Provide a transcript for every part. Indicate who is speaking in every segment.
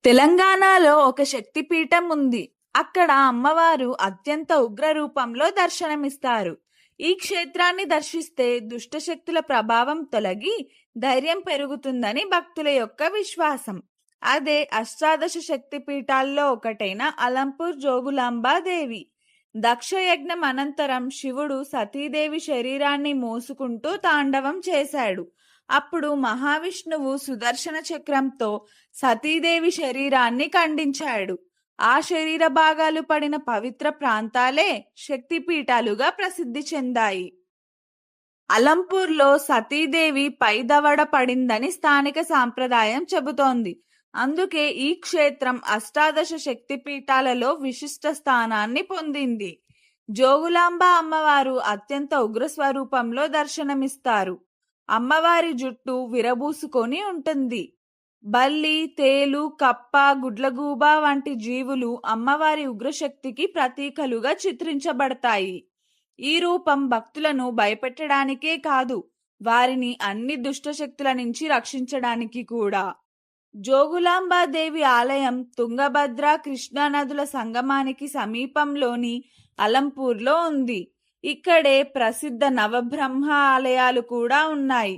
Speaker 1: తెలంగాణలో ఒక శక్తిపీఠం ఉంది. అక్కడ అమ్మవారు అత్యంత ఉగ్ర రూపంలో దర్శనమిస్తారు. ఈ క్షేత్రాన్ని దర్శిస్తే దుష్టశక్తుల ప్రభావం తొలగి ధైర్యం పెరుగుతుందని భక్తుల యొక్క విశ్వాసం. అదే అష్టాదశ శక్తిపీఠాల్లో ఒకటైన అలంపూర్ జోగులాంబాదేవి. దక్షయజ్ఞం అనంతరం శివుడు సతీదేవి శరీరాన్ని మోసుకుంటూ తాండవం చేశాడు. అప్పుడు మహావిష్ణువు సుదర్శన చక్రంతో సతీదేవి శరీరాన్ని ఖండించాడు. ఆ శరీర భాగాలు పడిన పవిత్ర ప్రాంతాలే శక్తిపీఠాలుగా ప్రసిద్ధి చెందాయి. అలంపూర్లో సతీదేవి పైదవడ పడిందని స్థానిక సాంప్రదాయం చెబుతోంది. అందుకే ఈ క్షేత్రం అష్టాదశ శక్తిపీఠాలలో విశిష్ట స్థానాన్ని పొందింది. జోగులాంబ అమ్మవారు అత్యంత ఉగ్ర స్వరూపంలో దర్శనమిస్తారు. అమ్మవారి జుట్టు విరబూసుకొని ఉంటుంది. బల్లి, తేలు, కప్ప, గుడ్లగూబ వంటి జీవులు అమ్మవారి ఉగ్రశక్తికి ప్రతీకలుగా చిత్రించబడతాయి. ఈ రూపం భక్తులను భయపెట్టడానికే కాదు, వారిని అన్ని దుష్టశక్తుల నుంచి రక్షించడానికి కూడా. జోగులాంబాదేవి ఆలయం తుంగభద్ర, కృష్ణా నదుల సంగమానికి సమీపంలోని అలంపూర్లో ఉంది. ఇక్కడే ప్రసిద్ధ నవబ్రహ్మ ఆలయాలు కూడా ఉన్నాయి.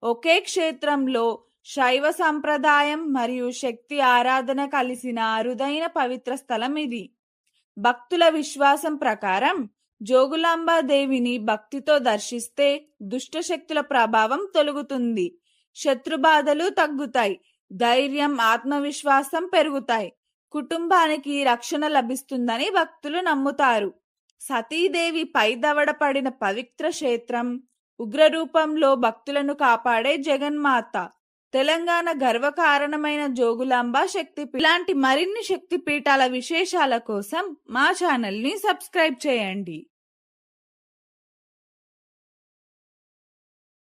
Speaker 1: ఒకే క్షేత్రంలో శైవ సంప్రదాయం మరియు శక్తి ఆరాధన కలిసిన అరుదైన పవిత్ర స్థలం ఇది. భక్తుల విశ్వాసం ప్రకారం జోగులాంబాదేవిని భక్తితో దర్శిస్తే దుష్టశక్తుల ప్రభావం తొలగుతుంది, శత్రుబాధలు తగ్గుతాయి, ధైర్యం, ఆత్మవిశ్వాసం పెరుగుతాయి, కుటుంబానికి రక్షణ లభిస్తుందని భక్తులు నమ్ముతారు. సతీదేవి పైదవడ పడిన పవిత్ర క్షేత్రం, ఉగ్రరూపంలో భక్తులను కాపాడే జగన్మాత, తెలంగాణ గర్వకారణమైన జోగులాంబ శక్తిపీఠం. ఇలాంటి మరిన్ని శక్తిపీఠాల విశేషాల కోసం మా ఛానల్ని సబ్స్క్రైబ్ చేయండి.